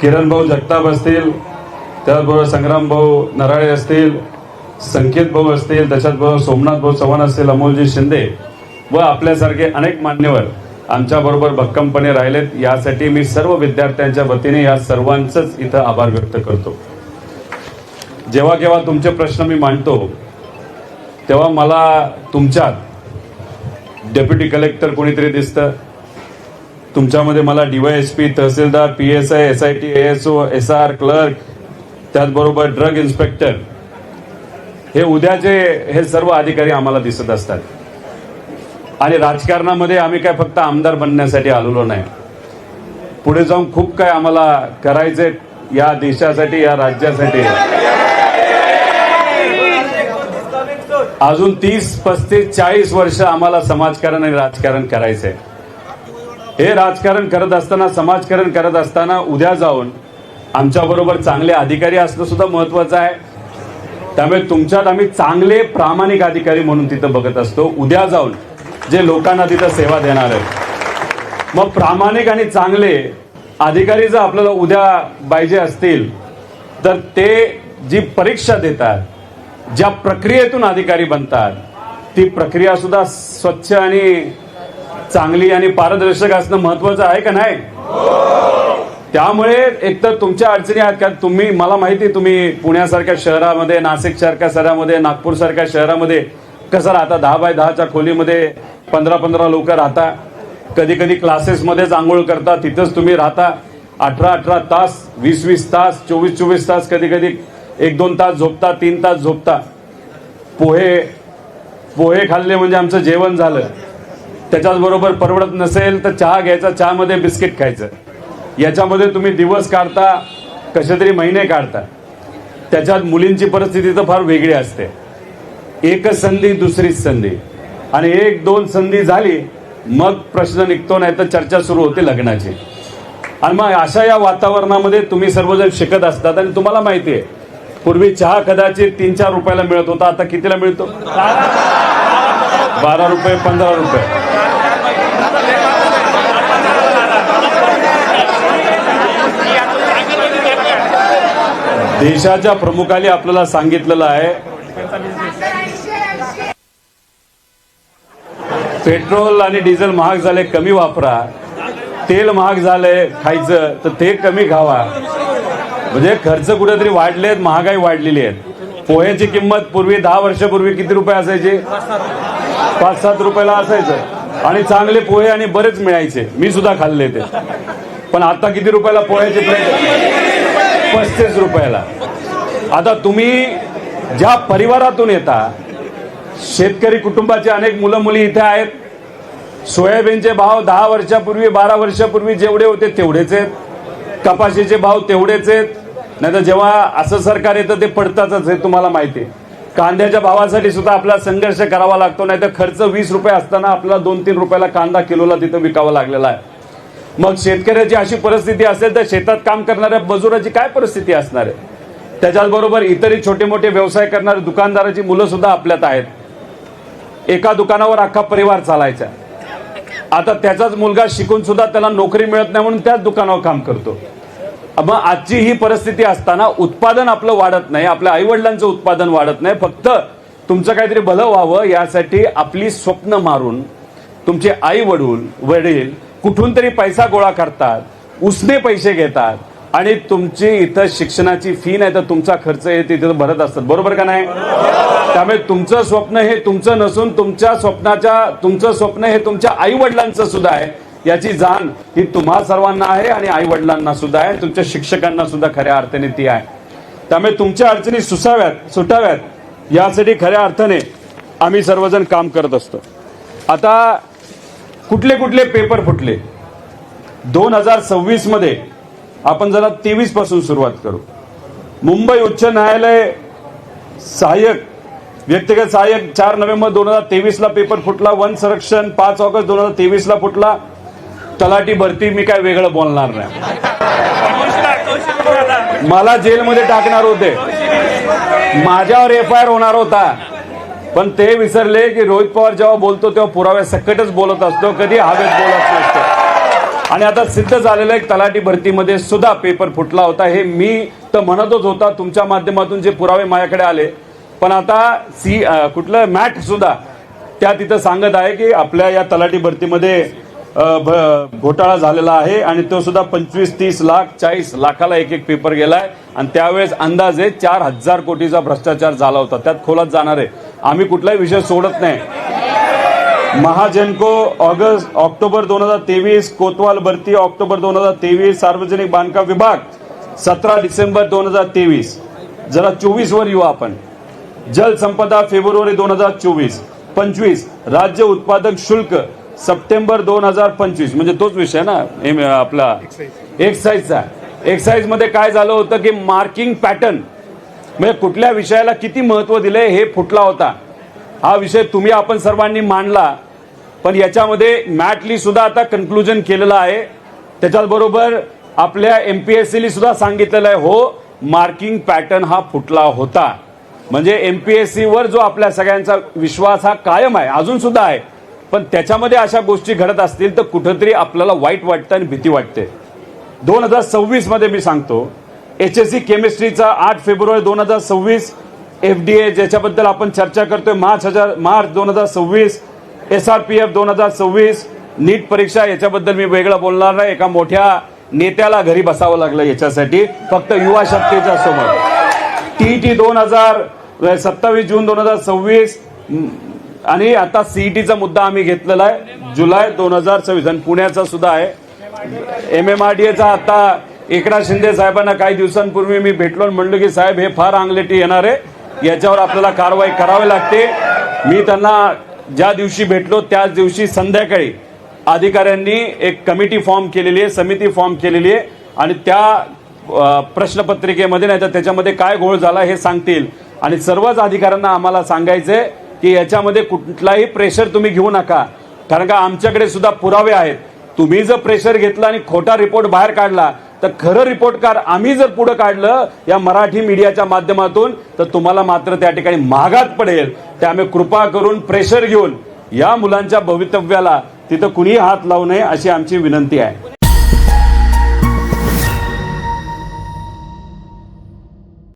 किरण भाऊ जगताप असतील, त्याचबरोबर संग्राम भाऊ नराळे असतील, संकेत भाऊ असतील, त्याच्याचबरोबर सोमनाथ भाऊ चव्हाण असतील, अमोलजी शिंदे व आपल्यासारखे अनेक मान्यवर आमच्याबरोबर भक्कमपणे राहिलेत, यासाठी मी सर्व विद्यार्थ्यांच्या वतीने या सर्वांचंच इथं आभार व्यक्त करतो. जेव्हा केव्हा तुमचे प्रश्न मी मांडतो तेव्हा मला तुमच्यात डेप्युटी कलेक्टर कोणीतरी दिसतं, तुमच्यामध्ये मला DYSP, तहसीलदार, PSI, SIT, ASO, SR, clerk, त्याचबरोबर ड्रग इन्स्पेक्टर, हे उद्याचे हे सर्व अधिकारी आम्हाला दिसत असतात. आणि राजकारणामध्ये आम्ही काय फक्त आमदार बनण्यासाठी आलेलो नाही, पुढे जाऊन खूप काय आम्हाला करायचे या देशासाठी, या राज्यासाठी. अजून 30, 35, 40 वर्ष आम्हाला समाजकारण आणि राजकारण करायचंय. हे राजकारण करत असताना, समाजकारण करत असताना उद्या जाऊन आमच्याबरोबर चांगले अधिकारी असणं सुद्धा महत्वाचं आहे. त्यामुळे तुमच्यात आम्ही चांगले प्रामाणिक अधिकारी म्हणून तिथं बघत असतो, उद्या जाऊन जे लोकांना तिथं सेवा देणार आहेत. मग प्रामाणिक आणि चांगले अधिकारी जर आपल्याला उद्या पाहिजे असतील तर ते जी परीक्षा देतात, ज्या प्रक्रियेतून अधिकारी बनतात, ती प्रक्रिया सुद्धा स्वच्छ आणि चांगली आणि पारदर्शक असणं महत्वाचं आहे का नाही? त्यामुळे एकतर तुमच्या अडचणी आहेत का, तुम्ही, मला माहिती तुम्ही पुण्यासारख्या शहरामध्ये, नाशिक सारख्या शहरामध्ये, नागपूर सारख्या शहरामध्ये कसं राहता, 10 बाय 10च्या खोलीमध्ये 15-15 लोक राहता, कधी कधी क्लासेसमध्येच आंघोळ करता, तिथंच तुम्ही राहता, 18-18 तास, 20-20 तास, 24-24 तास, कधी कधी 1-2 तास झोपता, 3 तास झोपता. पोहे खाल्ले म्हणजे आमचं जेवण झालं. त्याच्याच बरोबर परवडत नसेल तर चहा घ्यायचा, चहामध्ये बिस्किट खायचं. याच्यामध्ये तुम्ही दिवस काढता, कसे तरी महिने काढता. त्याच्यात मुलींची परिस्थिती तर फार वेगळी असते. एकच संधी, दुसरीच संधी, आणि 1-2 संधी झाली मग प्रश्न निघतो, नाही तर चर्चा सुरू होते लग्नाची. आणि मग अशा या वातावरणामध्ये तुम्ही सर्वजण शिकत असतात. आणि तुम्हाला माहिती आहे, पूर्वी चहा कदाचित 3-4 रुपयाला मिळत होता, आता कितीला मिळतो? 12 रुपये, 15 रुपये. देशाच्या प्रमुखांनी आपल्याला सांगितलेलं आहे, पेट्रोल आणि डिझेल महाग झाले, कमी वापरा. तेल महाग झालंय खायचं तर ते कमी खावा. म्हणजे खर्च कुठेतरी वाढलेत, महागाई वाढलेली आहे. पोह्याची किंमत पूर्वी 10 वर्षापूर्वी किती रुपये असायची? 5-7 रुपयाला असायचं, आणि चांगले पोहे आणि बरेच मिळायचे. मी सुद्धा खाल्ले ते. पण आता किती रुपयाला पोह्याची प्लेट? 35 रुपयाला. आता तुम्ही ज्या परिवारातून येता, शेतकरी कुटुंबाचे अनेक मुलं मुली इथे आहेत. सोयाबीनचे भाव 10 वर्षापूर्वी, 12 वर्षापूर्वी जेवढे होते तेवढेच आहेत. कपाशीचे भाव तेवढेच आहेत. नाही तर जेव्हा असं सरकार येतं ते पडतातच, हे तुम्हाला माहिती आहे. कांद्याच्या भावासाठी सुद्धा आपल्याला संघर्ष करावा लागतो, नाही तर खर्च 20 रुपये असताना आपल्याला 2-3 रुपयाला कांदा किलोला तिथं विकावा लागलेला आहे. मग शेतकऱ्याची अशी परिस्थिती असेल तर शेतात काम करणाऱ्या मजुराची काय परिस्थिती असणार आहे? त्याच्याचबरोबर इतरही छोटे मोठे व्यवसाय करणारे दुकानदाराची मुलं सुद्धा आपल्यात आहेत. एका दुकानावर अख्खा परिवार चालायचा. आता त्याचाच मुलगा शिकून सुद्धा त्याला नोकरी मिळत नाही म्हणून त्याच दुकानावर काम करतो. मग आजची ही परिस्थिती असताना उत्पादन आपलं वाढत नाही, आपल्या आईवडिलांचं उत्पादन वाढत नाही. फक्त तुमचं काहीतरी भलं व्हावं यासाठी आपली स्वप्न मारून तुमचे आई वडील कुठून तरी पैसा गोळा करतात, उसने पैसे घेतात, आणि तुमची इथं शिक्षणाची फी नाही तर तुमचा खर्च हे तिथं भरत असतात. बरोबर का नाही? त्यामुळे तुमचं स्वप्न हे तुमचं नसून तुमचं स्वप्न हे तुमच्या आई वडिलांचं सुद्धा आहे. याची जाण ही तुम्हा सर्वांना आहे आणि आई वडिलांना सुद्धा आहे, तुमच्या शिक्षकांना सुद्धा खऱ्या अर्थाने ती आहे. त्यामुळे तुमच्या अडचणी सुटाव्यात यासाठी खऱ्या अर्थाने आम्ही सर्वजण काम करत असतो. आता कुठले कुठले पेपर फुटले? 2026 मध्ये आपण जरा 23 पासून सुरुवात करू. मुंबई उच्च न्यायालय व्यक्तिगत सहाय्यक 4 नोव्हेंबर 2023 ला पेपर फुटला. वन संरक्षण 5 ऑगस्ट 2023 ला फुटला. तलाठी भरती मी काय वेगळं बोलणार नाही. मला जेलमध्ये टाकणार होते, माझ्यावर FIR होणार होता, पण ते विसरले की रोहित पवार जेव्हा बोलतो तेव्हा पुराव्या सकटच बोलत असतो, कधी हवेत बोलत नसतो. आणि आता सिद्ध झालेलं एक तलाठी भरतीमध्ये सुद्धा पेपर फुटला होता. हे मी तर म्हणतच होता, तुमच्या माध्यमातून जे पुरावे माझ्याकडे आले. पण आता कुठलं मॅट सुद्धा त्या तिथं सांगत आहे की आपल्या या तलाठी भरतीमध्ये घोटाळा झालेला आहे आणि तो सुद्धा 25, 30 लाख 40 लाखाला एक एक पेपर गेलाय. आणि त्यावेळेस अंदाजे 4,000 कोटीचा भ्रष्टाचार झाला होता. त्यात खोलात जाणार आहे. आम्ही कुठलाही विषय सोडत नाही. महाजनको ऑक्टोबर 2023, कोतवाल भरती ऑक्टोबर 2023, सार्वजनिक बांधकाम विभाग 17 डिसेंबर 2023. जरा 24 वर येऊ आपण. जलसंपदा फेब्रुवारी 2024. 25 राज्य उत्पादक शुल्क सप्टेंबर 2025. म्हणजे तोच विषय ना आपला एक्साईजचा. एक्साईज मध्ये काय झालं होतं की मार्किंग पॅटर्न म्हणजे कुठल्या विषयाला किती महत्व दिले हे फुटला होता. हा विषय तुम्ही आपण सर्वांनी मांडला. पण याच्यामध्ये मॅटली सुद्धा आता कन्क्लुजन केलेलं आहे. त्याच्याबरोबर आपल्या MPSCली सुद्धा सांगितलेलं आहे हो मार्किंग पॅटर्न हा फुटला होता. म्हणजे MPSC वर जो आपल्या सगळ्यांचा विश्वास हा कायम आहे, अजून सुद्धा आहे. पण त्याच्यामध्ये अशा गोष्टी घडत असतील तर कुठंतरी आपल्याला वाईट वाटतं आणि भीती वाटते. 2026 मध्ये मी सांगतो HSC केमिस्ट्रीचा 8 फेब्रुवारी 2026, FDA ज्याच्याबद्दल आपण चर्चा करतोय मार्च 2026, SRPF 2026, नीट परीक्षा याच्याबद्दल मी वेगळं बोलणार नाही. एका मोठ्या नेत्याला घरी बसावं लागलं याच्यासाठी फक्त युवा शक्तीच्या समोर. TET 27 जून 2026 आणि आता CETचा मुद्दा आम्ही घेतलेला आहे जुलै 2026 आणि पुण्याचा सुद्धा आहे. MMRDAचा आता एकनाथ शिंदे साहेबांना काही दिवसांपूर्वी मी भेटलो आणि म्हणलो की साहेब हे फार अंगलेटी येणार आहे, याच्यावर आपल्याला कारवाई करावी लागते. मी त्यांना ज्या दिवशी भेटलो त्याच दिवशी संध्याकाळी अधिकाऱ्यांनी एक कमिटी फॉर्म केलेली आहे, समिती फॉर्म केलेली आहे आणि त्या प्रश्नपत्रिकेमध्ये नाही तर त्याच्यामध्ये काय घोळ झाला हे सांगतील. आणि सर्वच अधिकाऱ्यांना आम्हाला सांगायचंय की याच्यामध्ये कुठलाही प्रेशर तुम्ही घेऊ नका. कारण का आमच्याकडे सुद्धा पुरावे आहेत. तुम्ही जर प्रेशर घेतला आणि खोटा रिपोर्ट बाहेर काढला तर खरं रिपोर्टकार आम्ही जर पुढे काढलं या मराठी मीडियाच्या माध्यमातून तर तुम्हाला मात्र त्या ठिकाणी महागात पडेल. त्यामुळे कृपा करून प्रेशर घेऊन या मुलांच्या भवितव्याला तिथं कुणीही हात लावू नये अशी आमची विनंती आहे.